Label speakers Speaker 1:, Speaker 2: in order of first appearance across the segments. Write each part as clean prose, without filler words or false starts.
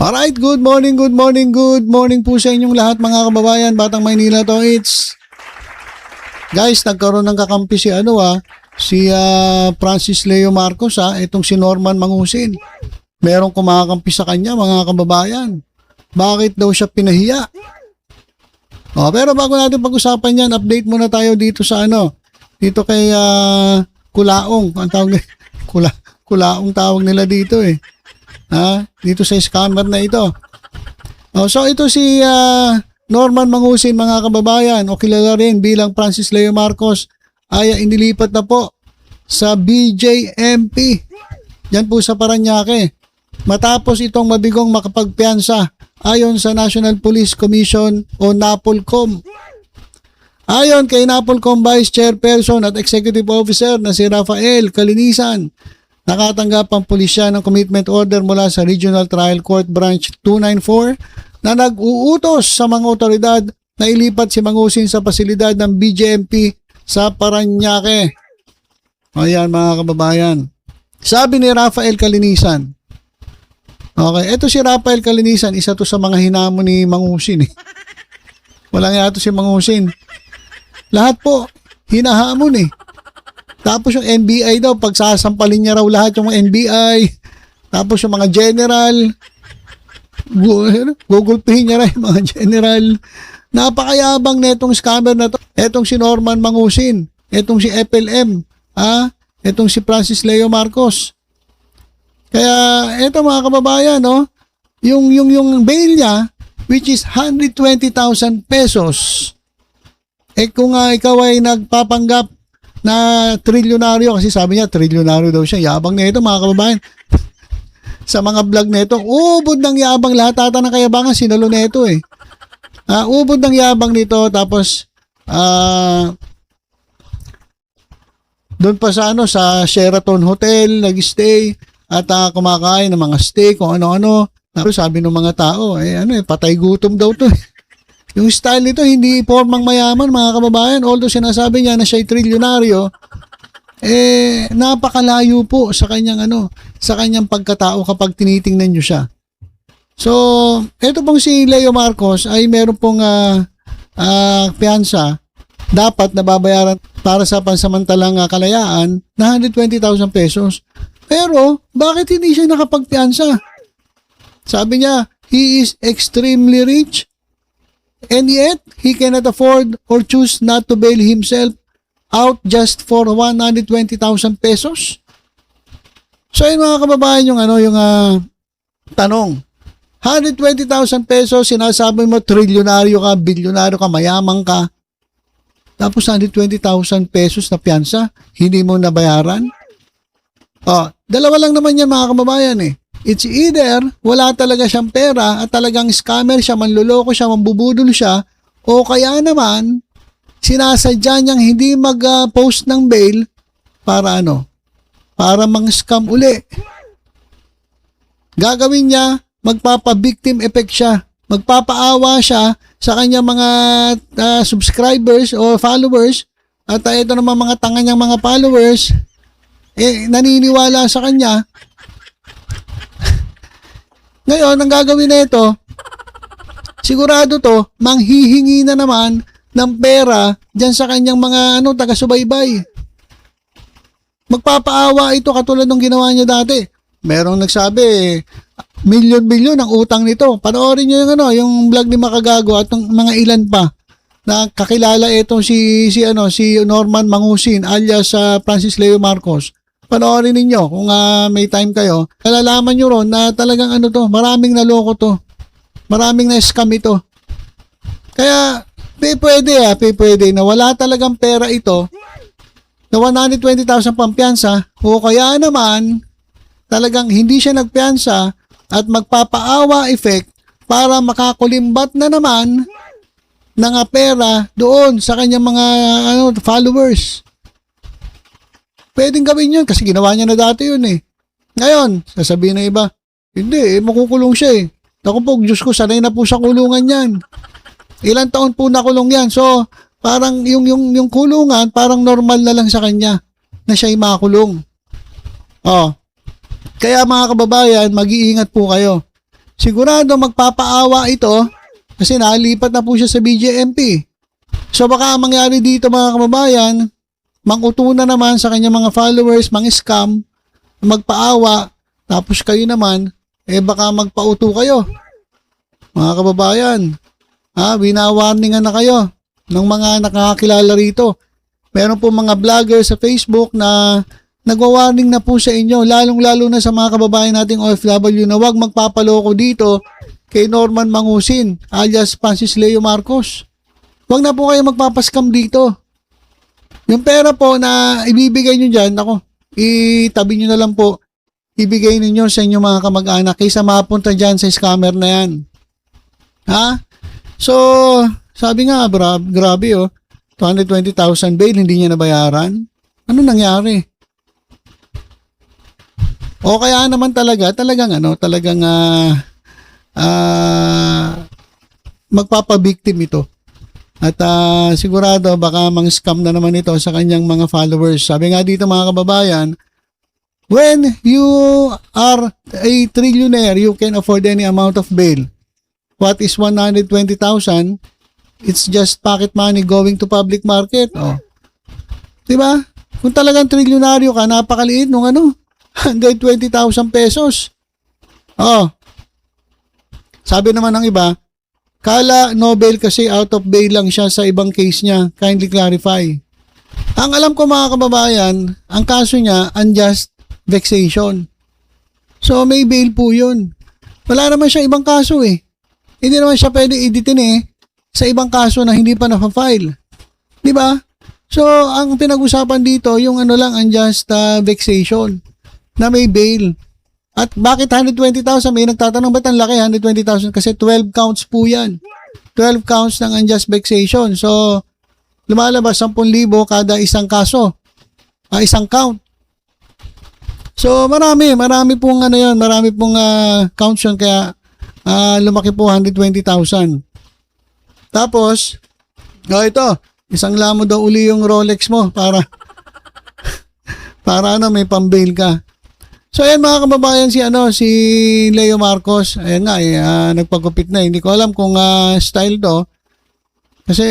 Speaker 1: Alright, good morning po sa inyong lahat mga kababayan, Batang Maynila to. Guys, nagkaroon ng kakampi si Francis Leo Marcos itong si Norman Mangusin. Merong kumakampi sa kanya mga kababayan. Bakit daw siya pinahiya? Pero bago natin pag-usapan yan, update muna tayo dito sa dito kay Kulaong. Ang tawag Kulaong tawag nila dito dito sa scammer na ito. So ito si Norman Mangusin mga kababayan, o kilala rin bilang Francis Leo Marcos, ay inilipat na po sa BJMP. Yan po sa Parañaque. Matapos itong mabigong makapagpiyansa ayon sa National Police Commission o NAPOLCOM. Ayon kay NAPOLCOM Vice Chairperson at Executive Officer na si Rafael Calinisan, nakatanggap ang pulisya ng commitment order mula sa Regional Trial Court Branch 294 na nag-uutos sa mga otoridad na ilipat si Mangusin sa pasilidad ng BJMP sa Parañaque. Ayan mga kababayan. Sabi ni Rafael Calinisan. Okay, ito si Rafael Calinisan, isa to sa mga hinamon ni Mangusin. Walang yato si Mangusin. Lahat po, hinahamon Tapos yung NBI daw, pagsasampalin niya raw lahat yung NBI. Tapos yung mga general, gugulpihin niya raw yung mga general. Napakayabang netong scammer na to. Etong si Norman Mangusin, etong si FLM, etong si Francis Leo Marcos. Kaya eto mga kababayan, yung bail niya, which is 120,000 pesos. Kung ikaw ay nagpapanggap na trilyonaryo, kasi sabi niya trilyonaryo daw siya, yabang na ito mga kababayan. Sa mga vlog na ito, ubod ng yabang, lahat ata ng kayabangan sinalo na ito ubod ng yabang nito. Tapos doon pa sa sa Sheraton Hotel nag-stay at kumakain ng mga steak kung ano-ano. Tapos sabi ng mga tao, patay gutom daw to. Yung style nito, hindi formang mayaman mga kababayan. Although sinasabi niya na siya'y trilyonaryo, napakalayo po sa kanyang sa kanyang pagkatao kapag tinitingnan niyo siya. So, ito pong si Leo Marcos ay meron pong piyansa dapat nababayaran para sa pansamantalang kalayaan na 120,000 pesos. Pero, bakit hindi siya nakapagpiyansa? Sabi niya, he is extremely rich. And yet, he cannot afford or choose not to bail himself out just for 120,000 pesos. So, yun mga kababayan, yung tanong. 120,000 pesos, sinasabi mo, trilyonaryo ka, bilyonaryo ka, mayaman ka. Tapos, 120,000 pesos na piyansa, hindi mo nabayaran. Dalawa lang naman yan mga kababayan It's either wala talaga siyang pera at talagang scammer siya, manluloko siya, mambubudol siya, o kaya naman sinasadya niyang hindi mag-post ng bail para para mang-scam uli. Gagawin niya, magpapa-victim effect siya. Magpapaawa siya sa kanyang mga subscribers o followers, at ito naman mga tanga niyang mga followers naniniwala sa kanya. Ngayon, ang gagawin na ito, sigurado to, manghihingi na naman ng pera dyan sa kanyang mga taga-subaybay. Magpapaawa ito katulad ng ginawa niya dati. Merong nagsabi, milyon-milyon ang utang nito. Panoorin niyo yung vlog ni Makagago at ng mga ilan pa na kakilala itong si Norman Mangusin alias Francis Leo Marcos. Panoorin ninyo kung may time kayo. Kalalaman nyo ron na talagang maraming naloko to. Maraming na-scam ito. Kaya, pwede na wala talagang pera ito na 120,000 pampiyansa, o kaya naman talagang hindi siya nagpiyansa at magpapaawa effect para makakulimbat na naman ng pera doon sa kanyang mga followers. Pwedeng gawin yun kasi ginawa niya na dati yun Ngayon, sasabihin ng iba, hindi, makukulong siya Naku po, Diyos ko, sanay na po sa kulungan yan. Ilang taon po nakulong yan. So, parang yung kulungan, parang normal na lang sa kanya na siya'y makulong. Kaya mga kababayan, mag-iingat po kayo sigurado magpapaawa ito kasi nalipat na po siya sa BJMP. So baka ang mangyari dito mga kababayan, mangutunan naman sa kanyang mga followers, scam, magpaawa, tapos kayo naman, baka magpauto kayo. Mga kababayan, binawarningan na kayo ng mga nakakakilala rito. Meron po mga vlogger sa Facebook na nagwa-warning na po sa inyo, lalong-lalo na sa mga kababayan nating OFW na huwag magpapaloko dito kay Norman Mangusin alias Francis Leo Marcos. Huwag na po kayo magpapaskam dito. Yung pera po na ibibigay nyo dyan, itabi nyo na lang po, ibigay ninyo sa inyong mga kamag-anak kaysa mapunta dyan sa scammer na yan. So, sabi nga, grabe 220,000 bail, hindi niya nabayaran. Ano nangyari? O kaya naman talagang magpapabiktim ito. At sigurado baka mang-scam na naman ito sa kanyang mga followers. Sabi nga dito mga kababayan, when you are a trillionaire, you can afford any amount of bail. What is 120,000? It's just pocket money going to public market. Diba? Kung talagang trilyonaryo ka, napakaliit nung 120,000 pesos. Sabi naman ng iba, kala no bail kasi out of bail lang siya sa ibang case niya. Kindly clarify. Ang alam ko mga kababayan, ang kaso niya, unjust vexation. So may bail po yun. Wala naman siya ibang kaso Hindi naman siya pwede editin sa ibang kaso na hindi pa na-file. Diba? So ang pinag-usapan dito, yung unjust vexation na may bail. At bakit 120,000? May nagtatanong, ba't ang laki 120,000? Kasi 12 counts po yan. 12 counts ng unjust vexation. So, lumalabas 10,000 kada isang kaso. Isang count. So, marami pong marami pong counts yun. Kaya, lumaki po 120,000. Tapos, ito, isang lamo daw uli yung Rolex mo para may pambail ka. So ayan mga kababayan, si Leo Marcos, ayan nga nagpagupit na. Hindi ko alam kung style to. Kasi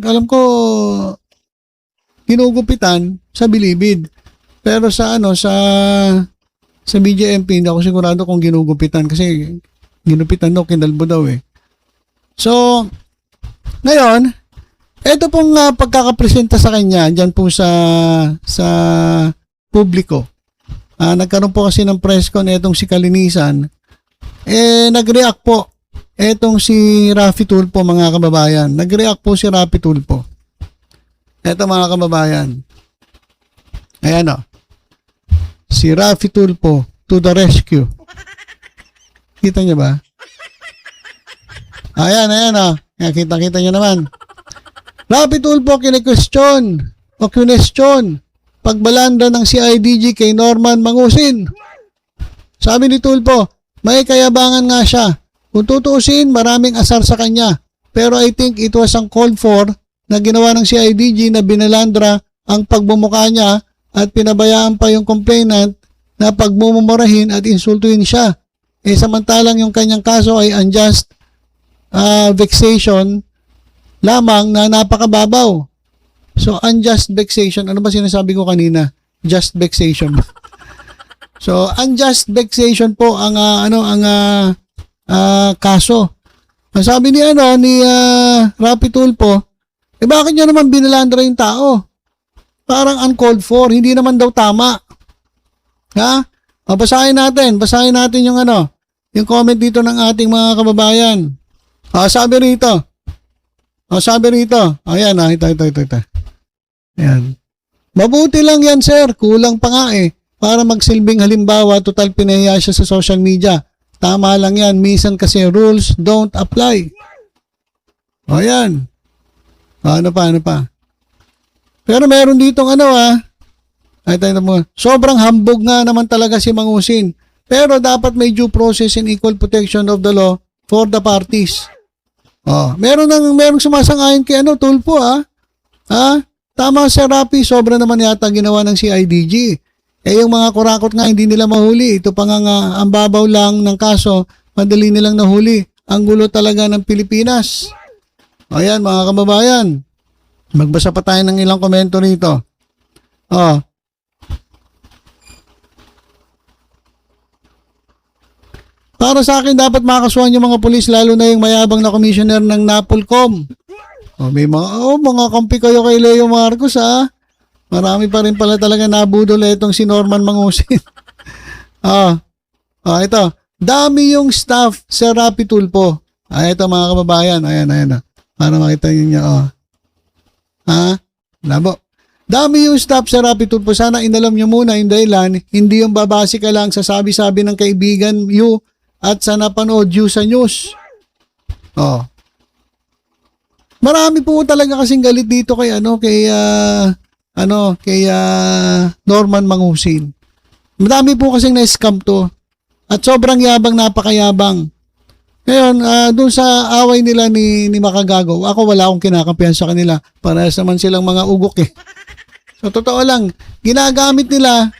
Speaker 1: alam ko ginugupitan sa Bilibid. Pero sa BJMP hindi ako sigurado kung ginugupitan kasi ginupitan daw, kinalbo daw So ngayon, ito pong pagkakapresenta sa kanya diyan po sa publiko. Nagkaroon po kasi ng press con etong si Kalinisan. Nag-react po etong si Raffy Tulfo mga kababayan. Nag-react po si Raffy Tulfo. Eto mga kababayan. Ayan si Raffy Tulfo to the rescue. Kita niyo ba? Ayan Kita niyo naman. Raffy Tulfo kine-question pagbalanda ng CIDG kay Norman Mangusin. Sabi ni Tulfo, may kayabangan nga siya. Kung tutuusin, maraming asar sa kanya. Pero I think it was uncalled for na ginawa ng CIDG na binalandra ang pagbumuka niya at pinabayaan pa yung complainant na pagmumurahin at insultuin siya. Samantalang yung kanyang kaso ay unjust vexation lamang na napakababaw. So, unjust vexation. Ano ba sinasabi ko kanina? Just vexation. So, unjust vexation po ang kaso. Sabi ni Raffy Tulfo, bakit niya naman binalandra yung tao? Parang uncalled for, hindi naman daw tama. Basahin natin yung yung comment dito ng ating mga kababayan. Sabi rito. Ayan, ito. Ayan. Mabuti lang yan, sir. Kulang pa nga para magsilbing halimbawa, total pinahiya siya sa social media. Tama lang yan. Minsan kasi rules don't apply. Ayan. Ano pa? Pero meron ditong sobrang hambog nga naman talaga si Mangusin. Pero dapat may due process and equal protection of the law for the parties. Merong sumasang-ayon kay Tulfo Tama si Raffy, sobra naman yata ginawa ng CIDG. Yung mga kurakot nga hindi nila mahuli. Ito pa nga ang babaw lang ng kaso, Madali nilang nahuli. Ang gulo talaga ng Pilipinas. Ayan mga kababayan. Magbasa pa tayo ng ilang komento rito. Oh. Para sa akin, dapat makakasuhan yung mga pulis, lalo na yung mayabang na commissioner ng NAPOLCOM. Oh, may mga kampi kayo kay Leo Marcos, ha? Marami pa rin pala talaga nabudol itong si Norman Mangusin. Ito. Dami yung staff sa Rapi Tulfo. Ito mga kababayan. Ayan. Para makita niyo. Labo. Dami yung staff sa Rapi Tulfo. Sana inalam nyo muna yung dahilan. Hindi yung babase ka lang sa sabi-sabi ng kaibigan you at sa napanood you sa news. Marami po talaga kasing galit dito kay Norman Mangusin. Marami po kasing na-scam to. At sobrang yabang, napakayabang. Ngayon, doon sa away nila ni Makagago, ako wala akong kinakampihan sa kanila. Parehas naman silang mga ugok eh. So, totoo lang, ginagamit nila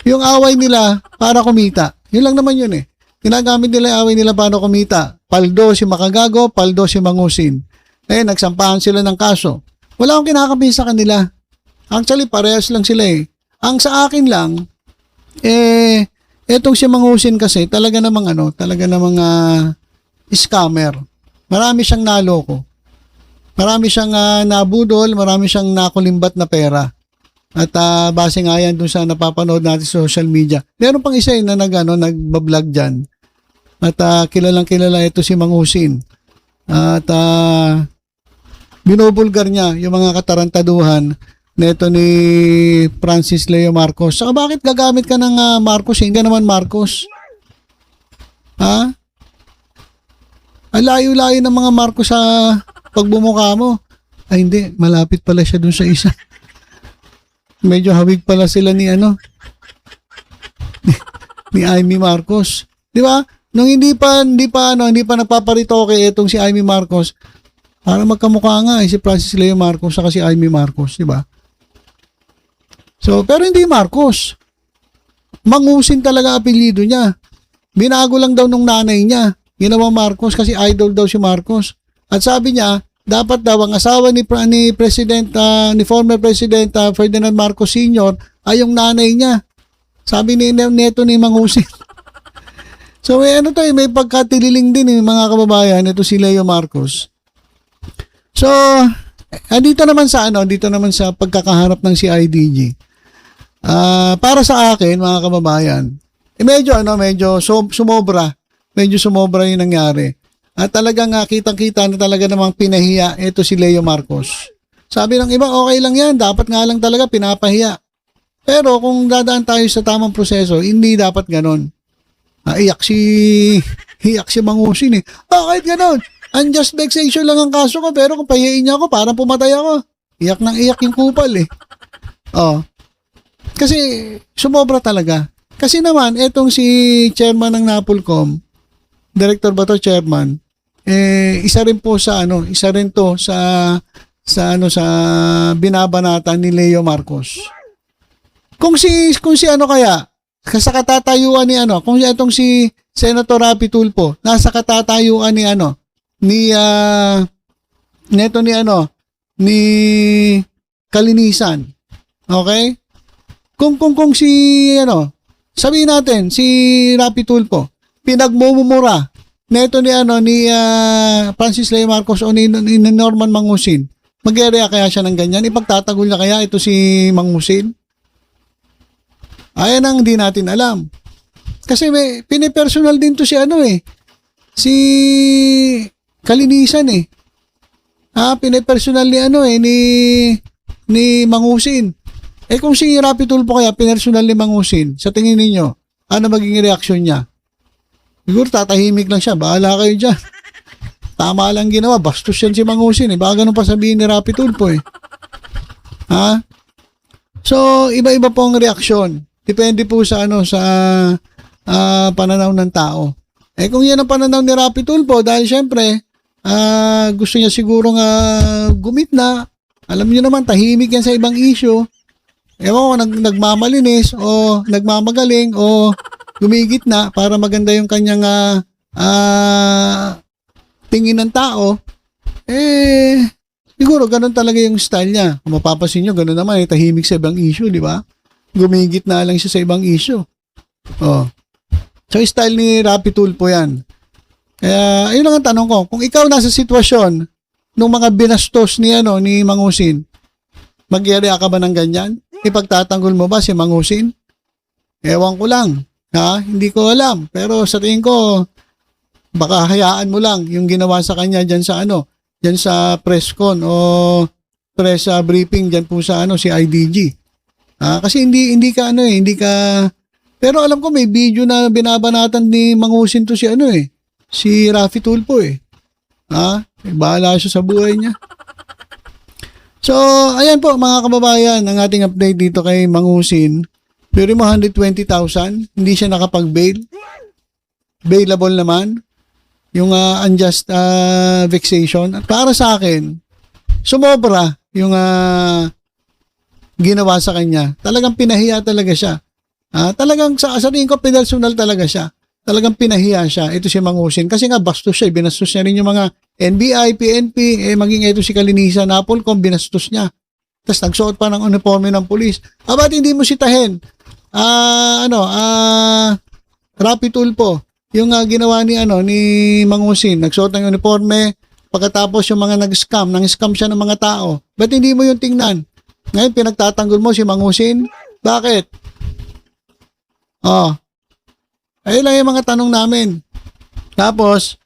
Speaker 1: yung away nila para kumita. Yun lang naman yun eh. Ginagamit nila yung away nila para kumita. Paldo si Makagago, paldo si Mangusin. Nagsampahan sila ng kaso. Wala akong kinakampihan sa kanila. Actually, parehas lang sila eh. Ang sa akin lang, etong si Mangusin kasi talaga namang scammer. Marami siyang naloko. Marami siyang nabudol, marami siyang nakulimbat na pera. At base nga yan dun sa napapanood natin sa social media. Meron pang isa na nagbablog dyan. At kilalang kilala ito si Mangusin. At binubulgar niya yung mga katarantaduhan neto ni Francis Leo Marcos. Saka bakit gagamit ka ng Marcos? Hindi ka naman Marcos. Ang layo-layo ng mga Marcos sa pagbumuka mo. Ay hindi, malapit pala siya dun sa isa. Medyo hawig pala sila ni Amy Marcos. Di ba? Nung hindi pa nagpaparitoke itong si Amy Marcos, para magkamukha nga si Francis Leo Marcos saka si Amy Marcos, di ba? So, pero hindi Marcos. Mangusin talaga apelyido niya. Binago lang daw nung nanay niya. Ginawa Marcos kasi idol daw si Marcos. At sabi niya, dapat daw ang asawa ni former President Ferdinand Marcos Sr. ay yung nanay niya. Sabi ni neto ni Mangusin. So, may pagkatililing din mga kababayan, ito si Leo Marcos. So, dito naman sa pagkakaharap ng CIDG. Para sa akin, mga kababayan, medyo sumobra. Medyo sumobra yung nangyari. At talagang kitang-kita na talaga namang pinahiya ito si Leo Marcos. Sabi ng iba, okay lang yan. Dapat nga lang talaga pinapahiya. Pero kung dadaan tayo sa tamang proseso, hindi dapat ganon. Iyak si Mangusin eh. Bakit ganon? Unjust vexation lang ang kaso ko, pero kung pahiyain niya ako, parang pumatay ako. Iyak ng iyak yung kupal eh. Kasi sumobra talaga. Kasi naman, etong si chairman ng NAPOLCOM, director ba to, chairman, isa rin to sa binabanatan ni Leo Marcos. Kung si kaya, sa katatayuan ni kung itong si Senator Rapi Tulfo, nasa katatayuan ni Kalinisan. Okay? Kung si sabihin natin si Rapi Tulfo pinagmumura neto ni Francis Leo Marcos o ni Norman Mangusin, mag-area kaya siya ng ganyan? Ipagtatagol na kaya ito si Mangusin? Ayan ang di natin alam. Kasi may pinipersonal din to si si Kalinisan eh. Pinipersonal ni Mangusin. Kung si Rapi Tulfo kaya pinersonal ni Mangusin, sa tingin ninyo, ano magiging reaksyon niya? Siguro tatahimik lang siya. Bahala kayo dyan. Tama lang ginawa. Bastos yan si Mangusin eh. Baka ganun pa sabihin ni Rapi Tulfo eh. So, iba-iba po ang reaksyon. Depende po sa pananaw ng tao. Kung yan ang pananaw ni Rapi Tulfo, dahil syempre, gusto niya siguro gumit na. Alam niyo naman, tahimik yan sa ibang issue. Ewan ko, nagmamalinis o nagmamagaling o gumigit na para maganda yung kanyang tingin ng tao, siguro ganun talaga yung style niya. Kung mapapasin nyo, ganun naman, tahimik sa ibang issue, di ba? Gumigit na lang siya sa ibang issue. Oh. So, style ni Rapi Tulfo yan. Kaya, ayun lang ang tanong ko. Kung ikaw nasa sitwasyon ng mga binastos ni Mang Husin, mag-area ka ba ng ganyan? Ipagtatanggol mo ba si Mang Husin? Ewan ko lang. Ha? Hindi ko alam. Pero sa tingin ko, baka hayaan mo lang yung ginawa sa kanya dyan sa dyan sa press con o press briefing dyan po sa si IDG. Kasi hindi ka hindi ka, pero alam ko may video na binabanatan ni Mang Husin to si Rapi Tulfo bahala siya sa buhay niya. So, ayan po mga kababayan, ang ating update dito kay Mang Husin. Pero mo 120,000, hindi siya nakapag-bail. Bailable naman. Yung unjust vexation. At para sa akin, sumobra yung ginawa sa kanya. Talagang pinahiya talaga siya. Talagang sa tingin ko, personal talaga siya. Talagang pinahiya siya. Ito si Mang Husin. Kasi nga, bastos siya. Binastos niya rin yung mga NBI, PNP, maging ito si Kalinisa, Napolcom, binastos niya. Tapos nagsuot pa ng uniforme ng pulis. Ba't hindi mo sitahin? Rapi Tulfo, yung ginawa ni Mang Husin, nagsuot ng uniforme, pagkatapos yung mga nang-scam siya ng mga tao. Ba't hindi mo yung tingnan? Ngayon, pinagtatanggol mo si Mang Husin? Bakit? Ayun lang yung mga tanong namin. Tapos,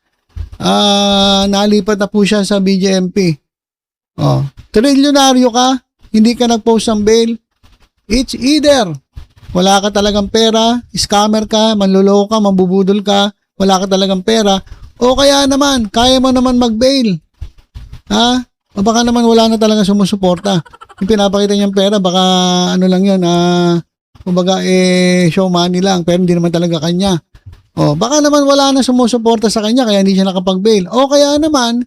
Speaker 1: nalipat na po siya sa BJMP. Trilyonaryo ka, hindi ka nag-post ng bail. It's either wala ka talagang pera, scammer ka, manluloko ka, mambubudol ka, wala ka talagang pera, o kaya naman, kaya mo naman mag-bail. O baka naman wala na talaga sumusuporta. Yung pinapakita niyang pera, baka lang yun, kumbaga show money lang, pero hindi naman talaga kanya. Baka naman wala na sumusuporta sa kanya, kaya hindi siya nakapag-bail. O kaya naman,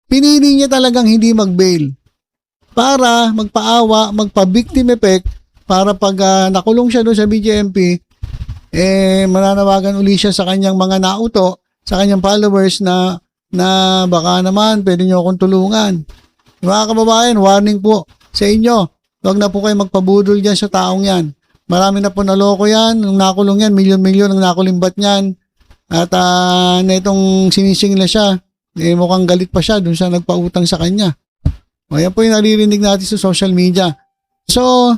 Speaker 1: pinili niya talagang hindi mag-bail para magpaawa, magpa-victim effect, para pag nakulong siya doon sa BJMP, mananawagan uli siya sa kanyang mga nauto, sa kanyang followers na baka naman pwede nyo akong tulungan. Mga kababayan, warning po sa inyo, huwag na po kayo magpabudol dyan sa taong yan. Marami na po naloko yan, nung nakulong yan, milyon-milyon ang nakulimbat niyan. At na itong sinisingla siya, mukhang galit pa siya doon sa nagpautang sa kanya. Yan po yung naririnig natin sa social media. So,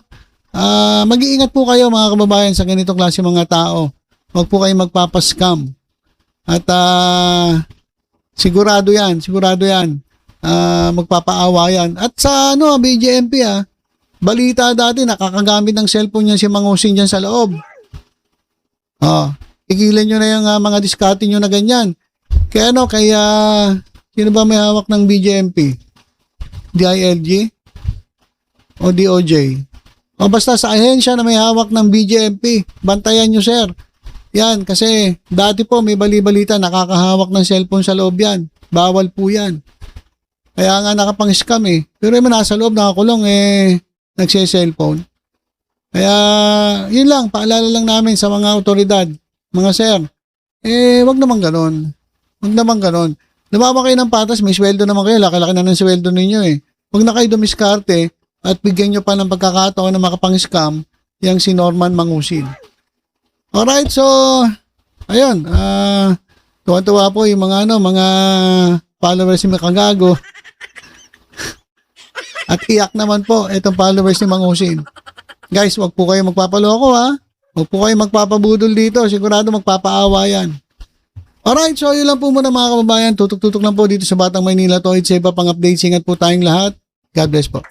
Speaker 1: mag-iingat po kayo mga kababayan sa ganitong klase mga tao. Huwag po kayo magpapascam. At sigurado yan. Magpapaawa yan. At sa BJMP balita dati nakakagamit ng cellphone niya si Mang Husin dyan sa loob. Igilan nyo na yung mga diskarte nyo na ganyan. Kaya sino ba may hawak ng BJMP? DILG? O DOJ? O basta sa ahensya na may hawak ng BJMP, bantayan nyo sir. Yan, kasi dati po may bali-balita nakakahawak ng cellphone sa loob yan. Bawal po yan. Kaya nga nakapang-scam Pero yung nasa loob nakakulong nagse-cellphone. Kaya yun lang, paalala lang namin sa mga otoridad, mga sir, wag naman ganon. Lumawa kayo ng patas, may sweldo naman kayo, laki-laki na ng sweldo ninyo Wag na kayo dumiskarte at bigyan nyo pa ng pagkakataon na makapang-scam yung si Norman Mang Husin. Alright, so ayun, tuwa-tuwa po yung mga followers ni Makagago. At iyak naman po itong followers ni Mang Husin. Guys, wag po kayo magpapaloko Wag po kayo magpapabudol dito, sigurado magpapaawa yan. Alright, so yun lang po muna mga kababayan, tutok-tutok lang po dito sa Batang Maynila to. It's safe pa pang updates, ingat po tayong lahat. God bless po.